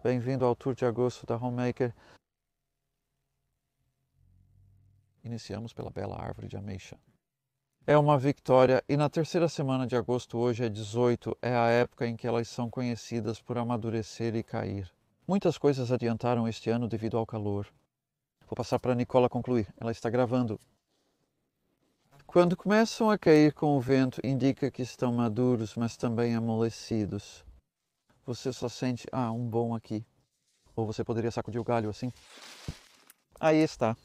Bem-vindo ao tour de agosto da Homemaker. Iniciamos pela bela árvore de ameixa. É uma vitória e na terceira semana de agosto, hoje é 18, é a época em que elas são conhecidas por amadurecer e cair. Muitas coisas adiantaram este ano devido ao calor. Vou passar para a Nicola concluir, ela está gravando. Quando começam a cair com o vento, indica que estão maduros, mas também amolecidos. Você só sente, um bom aqui. Ou você poderia sacudir o galho assim. Aí está.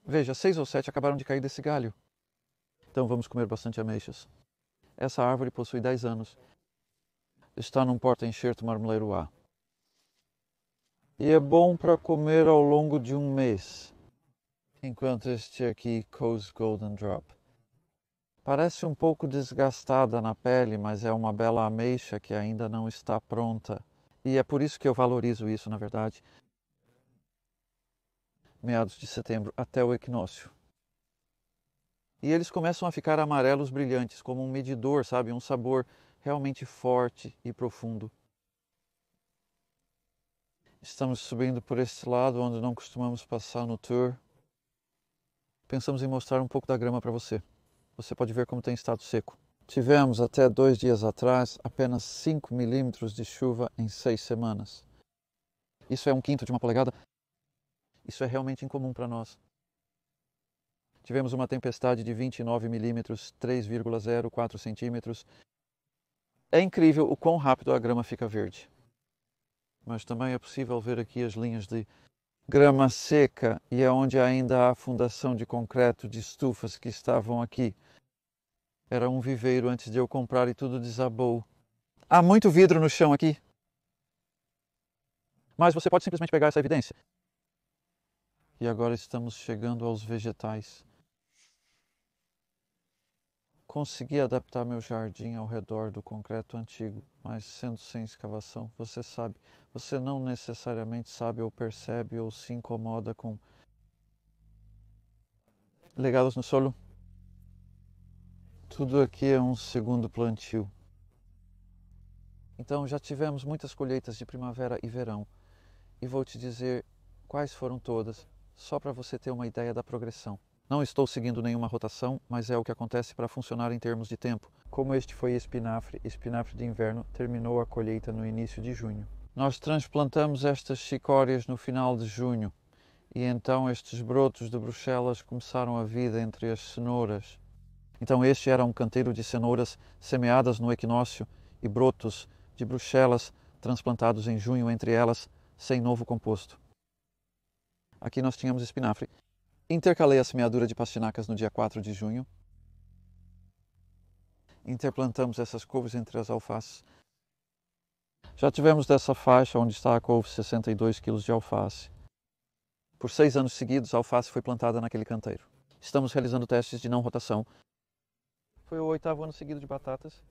Veja, 6 ou 7 acabaram de cair desse galho. Então vamos comer bastante ameixas. Essa árvore possui 10 anos. Está num porta-enxerto marmoleiro A. E é bom para comer ao longo de um mês. Enquanto este aqui, Coast Golden Drop. Parece um pouco desgastada na pele, mas é uma bela ameixa que ainda não está pronta. E é por isso que eu valorizo isso, na verdade. Meados de setembro até o equinócio. E eles começam a ficar amarelos brilhantes, como um medidor, sabe? Um sabor realmente forte e profundo. Estamos subindo por este lado, onde não costumamos passar no tour. Pensamos em mostrar um pouco da grama para você. Você pode ver como tem estado seco. Tivemos até 2 dias atrás apenas 5 milímetros de chuva em 6 semanas. Isso é 1/5 de uma polegada. Isso é realmente incomum para nós. Tivemos uma tempestade de 29 milímetros, 3,04 centímetros. É incrível o quão rápido a grama fica verde. Mas também é possível ver aqui as linhas de grama seca e é onde ainda há fundação de concreto de estufas que estavam aqui. Era um viveiro antes de eu comprar e tudo desabou. Há muito vidro no chão aqui. Mas você pode simplesmente pegar essa evidência. E agora estamos chegando aos vegetais. Consegui adaptar meu jardim ao redor do concreto antigo, mas sendo sem escavação, você sabe, você não necessariamente sabe ou percebe ou se incomoda com legados no solo. Tudo aqui é um segundo plantio. Então já tivemos muitas colheitas de primavera e verão. E vou te dizer quais foram todas, só para você ter uma ideia da progressão. Não estou seguindo nenhuma rotação, mas é o que acontece para funcionar em termos de tempo. Como este foi espinafre de inverno, terminou a colheita no início de junho. Nós transplantamos estas chicórias no final de junho, e então estes brotos de Bruxelas começaram a vida entre as cenouras. Então este era um canteiro de cenouras semeadas no equinócio e brotos de Bruxelas transplantados em junho entre elas, sem novo composto. Aqui nós tínhamos espinafre. Intercalei a semeadura de pastinacas no dia 4 de junho. Interplantamos essas couves entre as alfaces. Já tivemos dessa faixa onde está a couve 62 kg de alface. Por 6 anos seguidos, a alface foi plantada naquele canteiro. Estamos realizando testes de não rotação. Foi o 8º ano seguido de batatas.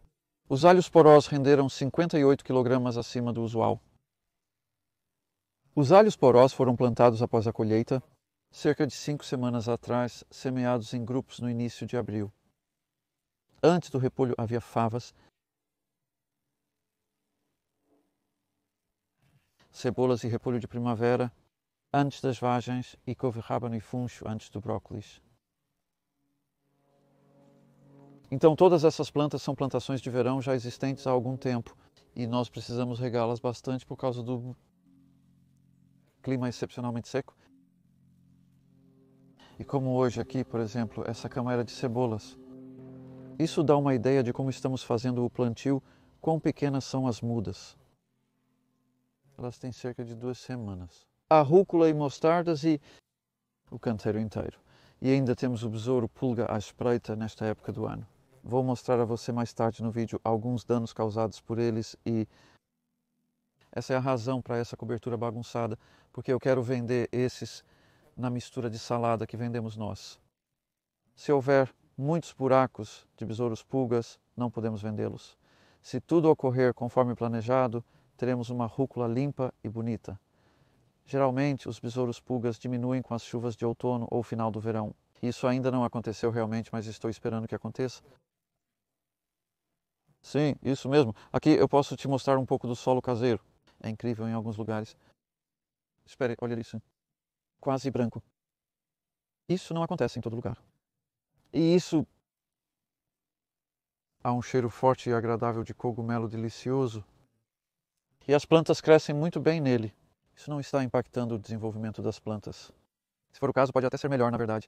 Os alhos porós renderam 58 kg acima do usual. Os alhos porós foram plantados após a colheita, cerca de 5 semanas atrás, semeados em grupos no início de abril. Antes do repolho havia favas, cebolas e repolho de primavera, antes das vagens, e couve-rábano e funcho antes do brócolis. Então todas essas plantas são plantações de verão já existentes há algum tempo e nós precisamos regá-las bastante por causa do clima excepcionalmente seco. E como hoje aqui, por exemplo, essa cama era de cebolas. Isso dá uma ideia de como estamos fazendo o plantio, quão pequenas são as mudas. Elas têm cerca de 2 semanas. Há rúcula e mostardas e o canteiro inteiro. E ainda temos o besouro pulga à espreita nesta época do ano. Vou mostrar a você mais tarde no vídeo alguns danos causados por eles e essa é a razão para essa cobertura bagunçada, porque eu quero vender esses na mistura de salada que vendemos nós. Se houver muitos buracos de besouros pulgas, não podemos vendê-los. Se tudo ocorrer conforme planejado, teremos uma rúcula limpa e bonita. Geralmente, os besouros pulgas diminuem com as chuvas de outono ou final do verão. Isso ainda não aconteceu realmente, mas estou esperando que aconteça. Sim, isso mesmo. Aqui eu posso te mostrar um pouco do solo caseiro. É incrível em alguns lugares. Espere, olha isso. Quase branco. Isso não acontece em todo lugar. E isso... Há um cheiro forte e agradável de cogumelo delicioso. E as plantas crescem muito bem nele. Isso não está impactando o desenvolvimento das plantas. Se for o caso, pode até ser melhor, na verdade.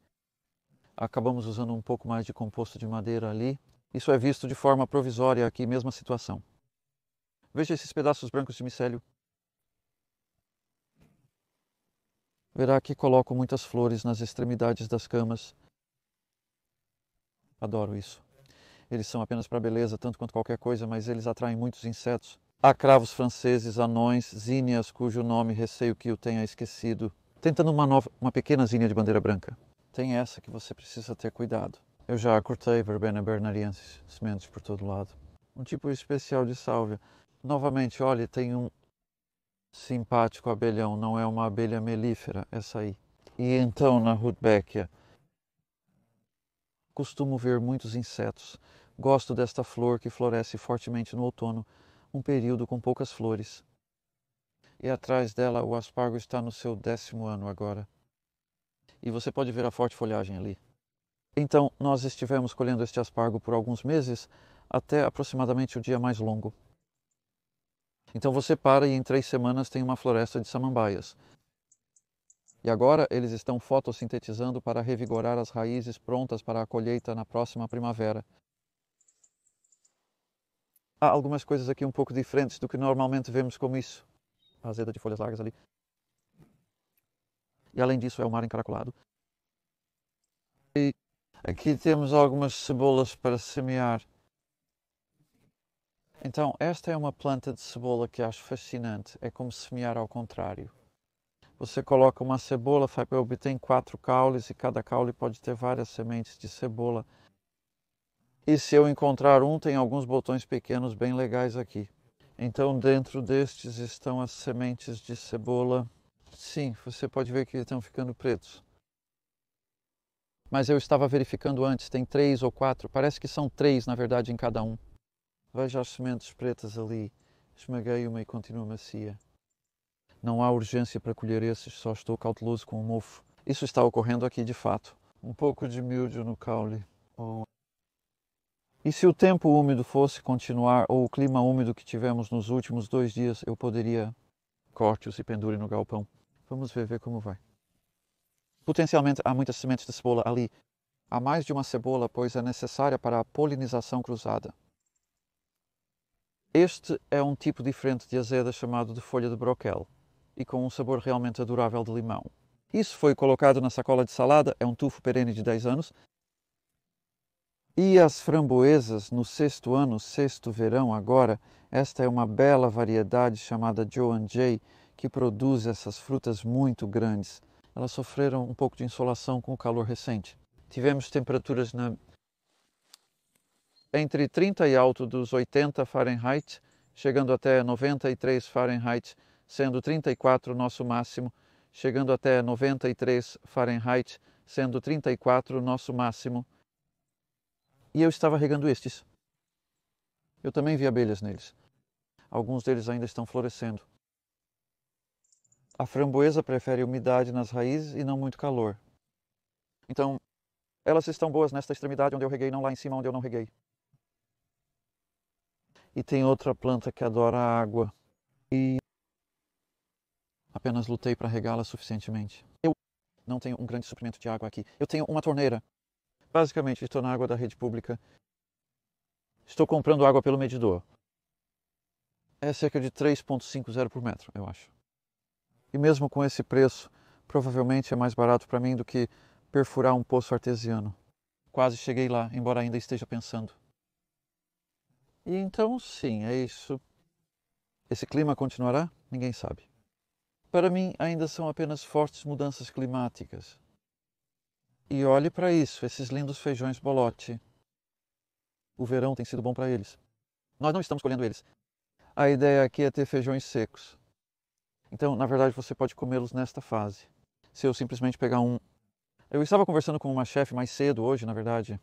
Acabamos usando um pouco mais de composto de madeira ali. Isso é visto de forma provisória aqui, mesma situação. Veja esses pedaços brancos de micélio. Verá que coloco muitas flores nas extremidades das camas. Adoro isso. Eles são apenas para beleza, tanto quanto qualquer coisa, mas eles atraem muitos insetos. Há cravos franceses, anões, zinnias, cujo nome receio que o tenha esquecido. Tentando uma pequena zinnia de bandeira branca. Tem essa que você precisa ter cuidado. Eu já cortei Verbena bernariensis, sementes por todo lado. Um tipo especial de sálvia. Novamente, olha, tem um simpático abelhão, não é uma abelha melífera, essa aí. E então na Rudbeckia, costumo ver muitos insetos. Gosto desta flor que floresce fortemente no outono, um período com poucas flores. E atrás dela o aspargo está no seu 10º ano agora. E você pode ver a forte folhagem ali. Então, nós estivemos colhendo este aspargo por alguns meses, até aproximadamente o dia mais longo. Então você para e em 3 semanas tem uma floresta de samambaias. E agora eles estão fotossintetizando para revigorar as raízes prontas para a colheita na próxima primavera. Há algumas coisas aqui um pouco diferentes do que normalmente vemos como isso. A azeda de folhas largas ali. E além disso é o mar encaracolado. E aqui temos algumas cebolas para semear. Então, esta é uma planta de cebola que acho fascinante. É como semear ao contrário. Você coloca uma cebola, obtém 4 caules e cada caule pode ter várias sementes de cebola. E se eu encontrar um, tem alguns botões pequenos bem legais aqui. Então, dentro destes estão as sementes de cebola. Sim, você pode ver que estão ficando pretos. Mas eu estava verificando antes, tem 3 ou 4, parece que são 3 na verdade em cada um. Veja as sementes pretas ali. Esmaguei uma e continua macia. Não há urgência para colher esses, só estou cauteloso com o mofo. Isso está ocorrendo aqui de fato. Um pouco de míldio no caule. E se o tempo úmido fosse continuar, ou o clima úmido que tivemos nos últimos 2 dias, eu poderia corte-os e pendure no galpão. Vamos ver como vai. Potencialmente há muitas sementes de cebola ali. Há mais de uma cebola, pois é necessária para a polinização cruzada. Este é um tipo diferente de azeda chamado de folha de broquel e com um sabor realmente adorável de limão. Isso foi colocado na sacola de salada, é um tufo perene de 10 anos. E as framboesas no 6º ano, 6º verão agora, esta é uma bela variedade chamada Joan J, que produz essas frutas muito grandes. Elas sofreram um pouco de insolação com o calor recente. Tivemos temperaturas entre 30 e alto dos 80 Fahrenheit, chegando até 93 Fahrenheit, sendo 34 o nosso máximo, chegando até 93 Fahrenheit, sendo 34 o nosso máximo. E eu estava regando estes. Eu também vi abelhas neles. Alguns deles ainda estão florescendo. A framboesa prefere umidade nas raízes e não muito calor. Então, elas estão boas nesta extremidade onde eu reguei, não lá em cima onde eu não reguei. E tem outra planta que adora água. E apenas lutei para regá-la suficientemente. Eu não tenho um grande suprimento de água aqui. Eu tenho uma torneira. Basicamente, estou na água da rede pública. Estou comprando água pelo medidor. É cerca de 3,50 por metro, eu acho. E mesmo com esse preço, provavelmente é mais barato para mim do que perfurar um poço artesiano. Quase cheguei lá, embora ainda esteja pensando. E então, sim, é isso. Esse clima continuará? Ninguém sabe. Para mim, ainda são apenas fortes mudanças climáticas. E olhe para isso, esses lindos feijões bolote. O verão tem sido bom para eles. Nós não estamos colhendo eles. A ideia aqui é ter feijões secos. Então, na verdade, você pode comê-los nesta fase. Se eu simplesmente pegar um... Eu estava conversando com uma chefe mais cedo hoje, na verdade,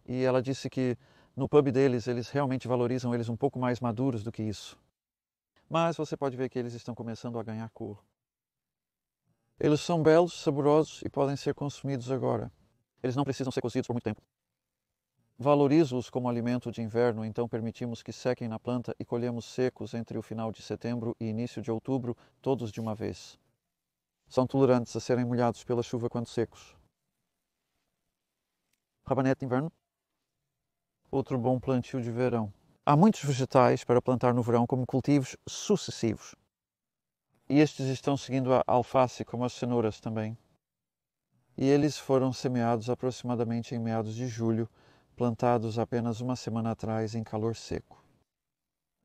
e ela disse que no pub deles, eles realmente valorizam eles um pouco mais maduros do que isso. mas você pode ver que eles estão começando a ganhar cor. Eles são belos, saborosos e podem ser consumidos agora. Eles não precisam ser cozidos por muito tempo. Valorizo-os como alimento de inverno, então permitimos que sequem na planta e colhemos secos entre o final de setembro e início de outubro, todos de uma vez. São tolerantes a serem molhados pela chuva quando secos. Rabanete de inverno. Outro bom plantio de verão. Há muitos vegetais para plantar no verão como cultivos sucessivos. E estes estão seguindo a alface, como as cenouras também. E eles foram semeados aproximadamente em meados de julho, plantados apenas uma semana atrás em calor seco.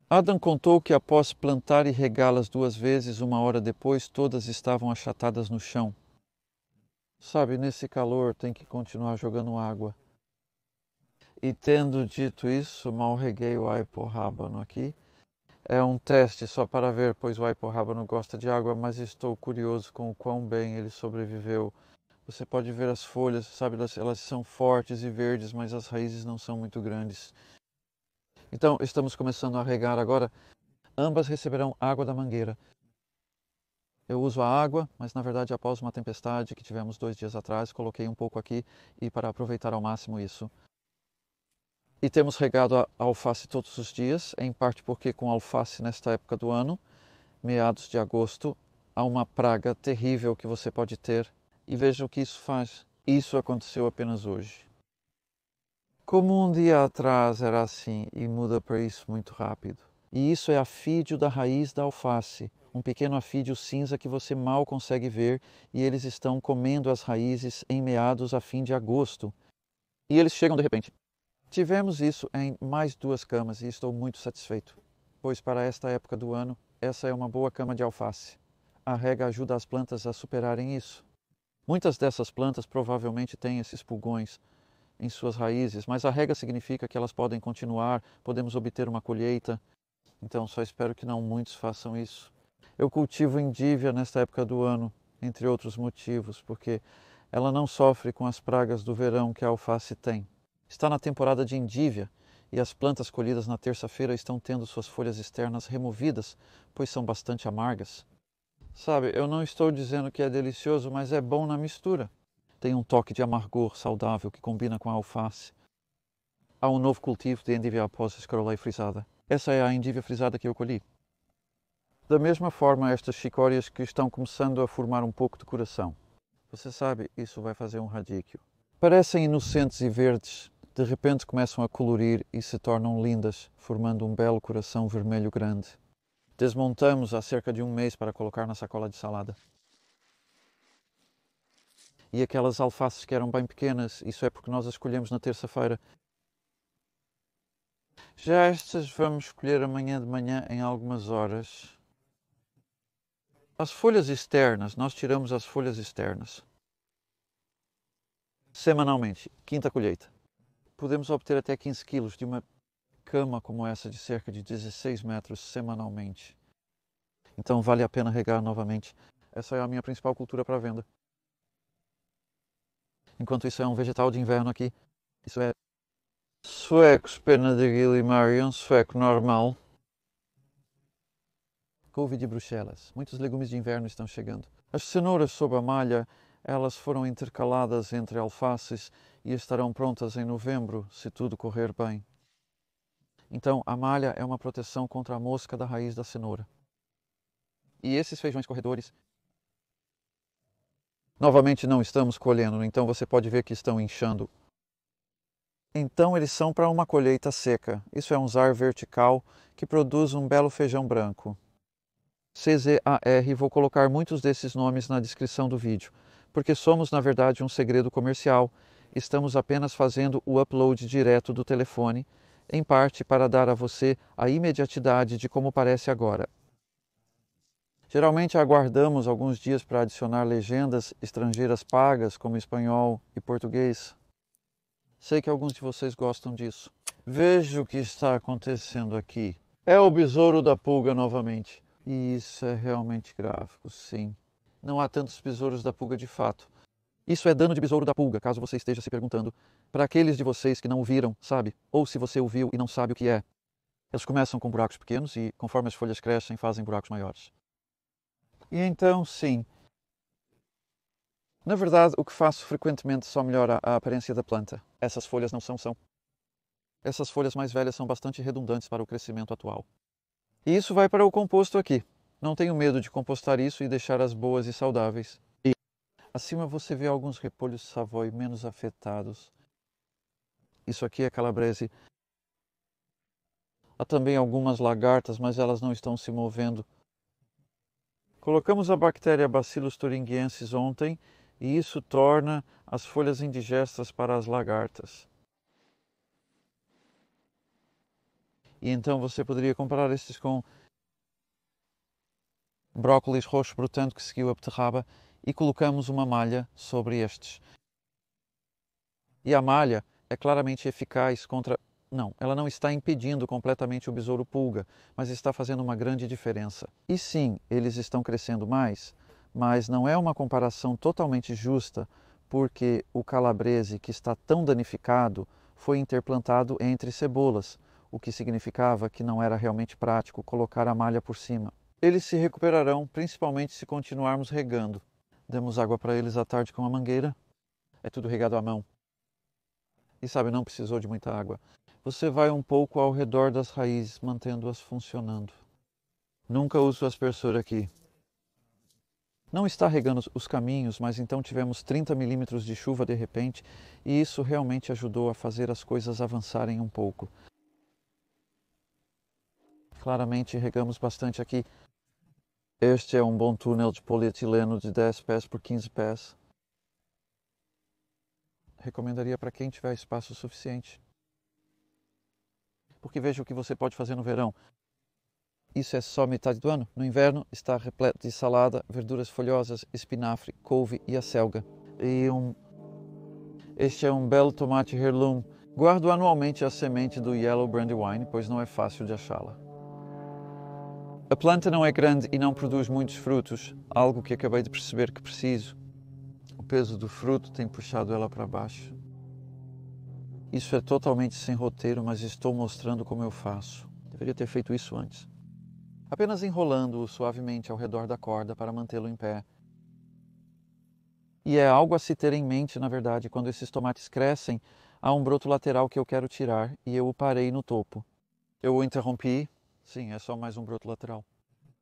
Adam contou que após plantar e regá-las 2 vezes, 1 hora depois, todas estavam achatadas no chão. Sabe, nesse calor tem que continuar jogando água. E tendo dito isso, mal reguei o aipo-rábano aqui. É um teste só para ver, pois o aipo-rábano gosta de água, mas estou curioso com o quão bem ele sobreviveu. Você pode ver as folhas, sabe, elas são fortes e verdes, mas as raízes não são muito grandes. Então, estamos começando a regar agora. Ambas receberão água da mangueira. Eu uso a água, mas na verdade após uma tempestade que tivemos 2 dias atrás, coloquei um pouco aqui e para aproveitar ao máximo isso. E temos regado a alface todos os dias, em parte porque com alface nesta época do ano, meados de agosto, há uma praga terrível que você pode ter. E veja o que isso faz. Isso aconteceu apenas hoje. Como um dia atrás era assim e muda para isso muito rápido. E isso é afídio da raiz da alface, um pequeno afídio cinza que você mal consegue ver, e eles estão comendo as raízes em meados a fim de agosto. E eles chegam de repente. Tivemos isso em mais 2 camas e estou muito satisfeito, pois para esta época do ano, essa é uma boa cama de alface. A rega ajuda as plantas a superarem isso. Muitas dessas plantas provavelmente têm esses pulgões em suas raízes, mas a rega significa que elas podem continuar, podemos obter uma colheita. Então só espero que não muitos façam isso. Eu cultivo endívia nesta época do ano, entre outros motivos, porque ela não sofre com as pragas do verão que a alface tem. Está na temporada de endívia e as plantas colhidas na terça-feira estão tendo suas folhas externas removidas, pois são bastante amargas. Sabe, eu não estou dizendo que é delicioso, mas é bom na mistura. Tem um toque de amargor saudável que combina com a alface. Há um novo cultivo de endívia após escarolei frisada. Essa é a endívia frisada que eu colhi. Da mesma forma, estas chicórias que estão começando a formar um pouco de coração. Você sabe, isso vai fazer um radíquio. Parecem inocentes e verdes, de repente começam a colorir e se tornam lindas, formando um belo coração vermelho grande. Desmontamos há cerca de 1 mês para colocar na sacola de salada. E aquelas alfaces que eram bem pequenas, isso é porque nós as escolhemos na terça-feira. Já estas vamos escolher amanhã de manhã em algumas horas. As folhas externas, nós tiramos as folhas externas. Semanalmente, quinta colheita. Podemos obter até 15 quilos de uma cama como essa de cerca de 16 metros semanalmente. Então vale a pena regar novamente. Essa é a minha principal cultura para venda. Enquanto isso é um vegetal de inverno aqui. Isso é suecos pena de Guillemari, um sueco normal. Couve de Bruxelas. Muitos legumes de inverno estão chegando. As cenouras sob a malha, elas foram intercaladas entre alfaces e estarão prontas em novembro, se tudo correr bem. Então, a malha é uma proteção contra a mosca da raiz da cenoura. E esses feijões corredores, novamente não estamos colhendo, então você pode ver que estão inchando. Então eles são para uma colheita seca. Isso é um zar vertical que produz um belo feijão branco. CZAR, vou colocar muitos desses nomes na descrição do vídeo, porque somos na verdade um segredo comercial. Estamos apenas fazendo o upload direto do telefone, em parte para dar a você a imediatidade de como parece agora. Geralmente aguardamos alguns dias para adicionar legendas estrangeiras pagas, como espanhol e português. Sei que alguns de vocês gostam disso. Veja o que está acontecendo aqui. É o besouro da pulga novamente. E isso é realmente gráfico, sim. Não há tantos besouros da pulga de fato. Isso é dano de besouro da pulga, caso você esteja se perguntando. Para aqueles de vocês que não o viram, sabe? Ou se você o viu e não sabe o que é. Eles começam com buracos pequenos e, conforme as folhas crescem, fazem buracos maiores. E então, sim, na verdade, o que faço frequentemente só melhora a aparência da planta. Essas folhas não são. Essas folhas mais velhas são bastante redundantes para o crescimento atual. E isso vai para o composto aqui. Não tenho medo de compostar isso e deixar as boas e saudáveis. E acima você vê alguns repolhos Savoy menos afetados. Isso aqui é calabrese. Há também algumas lagartas, mas elas não estão se movendo. Colocamos a bactéria Bacillus thuringiensis ontem e isso torna as folhas indigestas para as lagartas. E então você poderia comparar estes com brócolis roxo brotando que seguiu a beterraba e colocamos uma malha sobre estes. E a malha é claramente eficaz contra... Não, ela não está impedindo completamente o besouro pulga, mas está fazendo uma grande diferença. E sim, eles estão crescendo mais, mas não é uma comparação totalmente justa, porque o calabrese que está tão danificado foi interplantado entre cebolas, o que significava que não era realmente prático colocar a malha por cima. Eles se recuperarão, principalmente se continuarmos regando. Demos água para eles à tarde com a mangueira. É tudo regado à mão. E sabe, não precisou de muita água. Você vai um pouco ao redor das raízes, mantendo-as funcionando. Nunca uso aspersor aqui. Não está regando os caminhos, mas então tivemos 30 milímetros de chuva de repente e isso realmente ajudou a fazer as coisas avançarem um pouco. Claramente regamos bastante aqui. Este é um bom túnel de polietileno de 10 pés por 15 pés. Recomendaria para quem tiver espaço suficiente. Porque veja o que você pode fazer no verão. Isso é só metade do ano. No inverno está repleto de salada, verduras folhosas, espinafre, couve e acelga. Este é um belo tomate heirloom. Guardo anualmente a semente do Yellow Brandywine, pois não é fácil de achá-la. A planta não é grande e não produz muitos frutos, algo que acabei de perceber que preciso. O peso do fruto tem puxado ela para baixo. Isso é totalmente sem roteiro, mas estou mostrando como eu faço. Deveria ter feito isso antes. Apenas enrolando-o suavemente ao redor da corda para mantê-lo em pé. E é algo a se ter em mente, na verdade, quando esses tomates crescem, há um broto lateral que eu quero tirar e eu o parei no topo. Eu o interrompi. Sim, é só mais um broto lateral.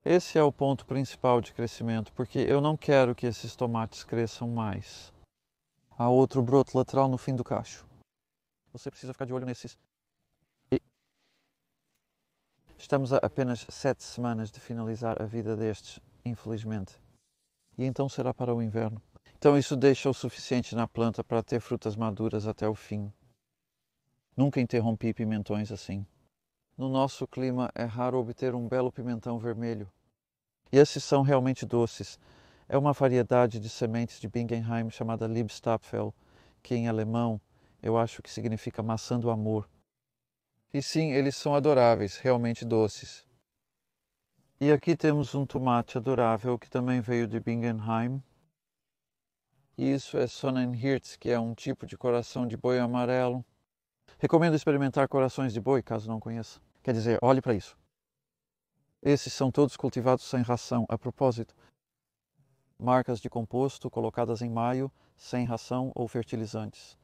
Esse é o ponto principal de crescimento, porque eu não quero que esses tomates cresçam mais. Há outro broto lateral no fim do cacho. Você precisa ficar de olho nesses. E estamos a apenas 7 semanas de finalizar a vida destes, infelizmente. E então será para o inverno. Então isso deixa o suficiente na planta para ter frutas maduras até o fim. Nunca interrompi pimentões assim. No nosso clima é raro obter um belo pimentão vermelho. E esses são realmente doces. É uma variedade de sementes de Bingenheim chamada Liebstapfel, que em alemão eu acho que significa maçã do amor. E sim, eles são adoráveis, realmente doces. E aqui temos um tomate adorável que também veio de Bingenheim. E isso é Sonnenhirts, que é um tipo de coração de boi amarelo. Recomendo experimentar corações de boi, caso não conheça. Quer dizer, olhe para isso. Esses são todos cultivados sem ração. A propósito, marcas de composto colocadas em maio, sem ração ou fertilizantes.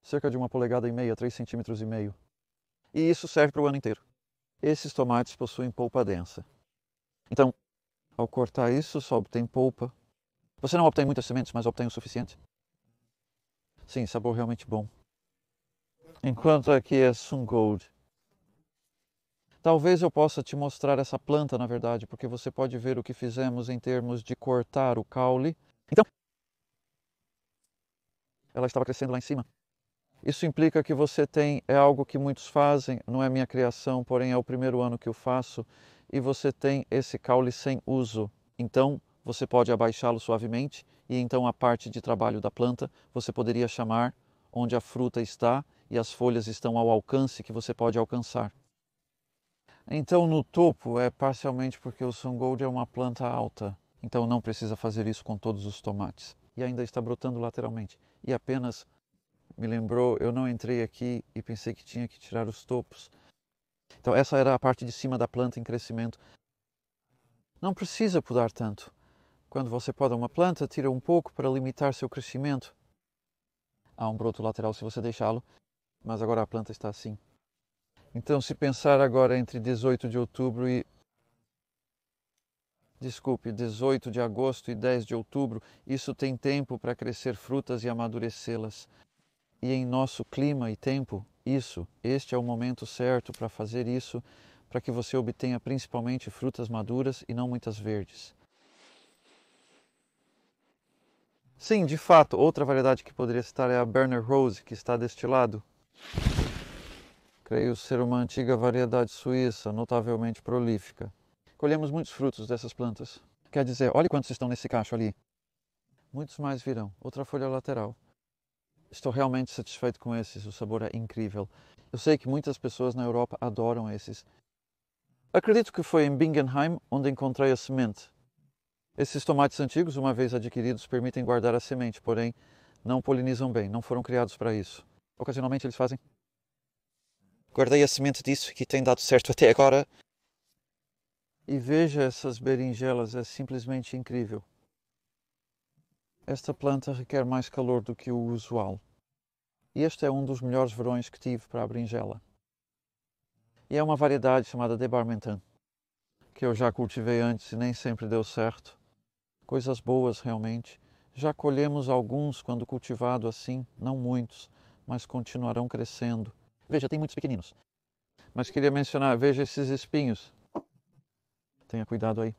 Cerca de 1,5 polegadas a 3,5 centímetros. E isso serve para o ano inteiro. Esses tomates possuem polpa densa. Então, ao cortar isso, só obtém polpa. Você não obtém muitas sementes, mas obtém o suficiente. Sim, sabor realmente bom. Enquanto aqui é Sungold. Talvez eu possa te mostrar essa planta, na verdade, porque você pode ver o que fizemos em termos de cortar o caule. Então, ela estava crescendo lá em cima. Isso implica que você tem, é algo que muitos fazem, não é minha criação, porém é o primeiro ano que eu faço, e você tem esse caule sem uso. Então, você pode abaixá-lo suavemente, e então a parte de trabalho da planta você poderia chamar onde a fruta está e as folhas estão ao alcance que você pode alcançar. Então, no topo é parcialmente porque o Sungold é uma planta alta, então não precisa fazer isso com todos os tomates. E ainda está brotando lateralmente. E apenas me lembrou, eu não entrei aqui e pensei que tinha que tirar os topos. Então essa era a parte de cima da planta em crescimento. Não precisa podar tanto. Quando você poda uma planta, tira um pouco para limitar seu crescimento. Há um broto lateral se você deixá-lo, mas agora a planta está assim. Então, se pensar agora entre 18 de outubro e... Desculpe, 18 de agosto e 10 de outubro, isso tem tempo para crescer frutas e amadurecê-las. E em nosso clima e tempo, este é o momento certo para fazer isso, para que você obtenha principalmente frutas maduras e não muitas verdes. Sim, de fato, outra variedade que poderia citar é a Berner Rose, que está deste lado. Creio ser uma antiga variedade suíça, notavelmente prolífica. Colhemos muitos frutos dessas plantas. Quer dizer, olhe quantos estão nesse cacho ali. Muitos mais virão. Outra folha lateral. Estou realmente satisfeito com esses, o sabor é incrível. Eu sei que muitas pessoas na Europa adoram esses. Acredito que foi em Bingenheim onde encontrei a semente. Esses tomates antigos, uma vez adquiridos, permitem guardar a semente, porém não polinizam bem, não foram criados para isso. Ocasionalmente eles fazem. Guardei a semente disso que tem dado certo até agora. E veja essas berinjelas, é simplesmente incrível. Esta planta requer mais calor do que o usual. E este é um dos melhores verões que tive para a berinjela. E é uma variedade chamada de Barmentan, que eu já cultivei antes e nem sempre deu certo. Coisas boas realmente. Já colhemos alguns quando cultivado assim, não muitos, mas continuarão crescendo. Veja, tem muitos pequeninos. Mas queria mencionar, veja esses espinhos. Tenha cuidado aí.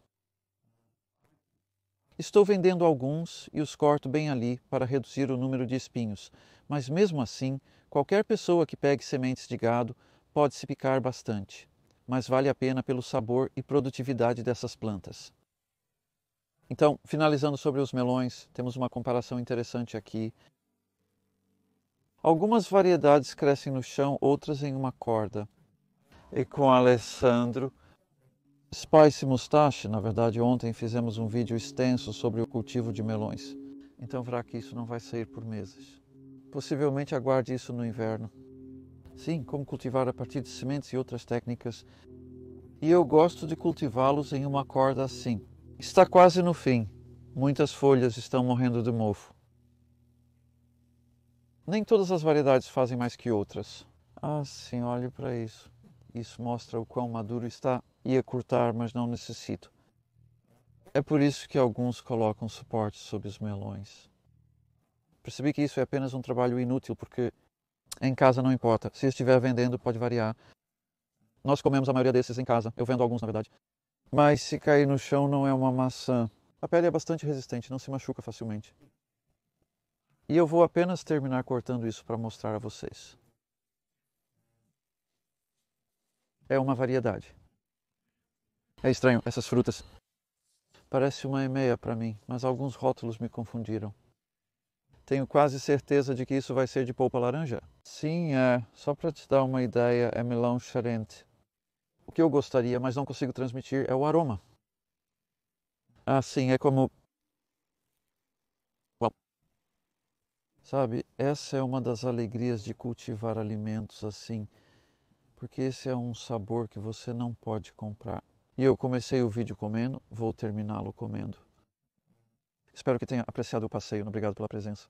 Estou vendendo alguns e os corto bem ali para reduzir o número de espinhos, mas mesmo assim, qualquer pessoa que pegue sementes de gado pode se picar bastante, mas vale a pena pelo sabor e produtividade dessas plantas. Então, finalizando sobre os melões, temos uma comparação interessante aqui. Algumas variedades crescem no chão, outras em uma corda. E com Alessandro, Spice Mustache, na verdade ontem fizemos um vídeo extenso sobre o cultivo de melões. Então verá que isso não vai sair por meses. Possivelmente aguarde isso no inverno. Sim, como cultivar a partir de sementes e outras técnicas. E eu gosto de cultivá-los em uma corda assim. Está quase no fim. Muitas folhas estão morrendo de mofo. Nem todas as variedades fazem mais que outras. Ah, sim, olhe para isso. Isso mostra o quão maduro está. Ia cortar, mas não necessito. É por isso que alguns colocam suportes sobre os melões. Percebi que isso é apenas um trabalho inútil, porque em casa não importa. Se estiver vendendo, pode variar. Nós comemos a maioria desses em casa. Eu vendo alguns, na verdade. Mas se cair no chão, não é uma maçã. A pele é bastante resistente, não se machuca facilmente. E eu vou apenas terminar cortando isso para mostrar a vocês. É uma variedade. É estranho, essas frutas. Parece uma e-meia para mim, mas alguns rótulos me confundiram. Tenho quase certeza de que isso vai ser de polpa laranja. Sim, é. Só para te dar uma ideia, é melão charente. O que eu gostaria, mas não consigo transmitir, é o aroma. Ah, sim, é como... Well, sabe, essa é uma das alegrias de cultivar alimentos assim, porque esse é um sabor que você não pode comprar. E eu comecei o vídeo comendo, vou terminá-lo comendo. Espero que tenha apreciado o passeio. Obrigado pela presença.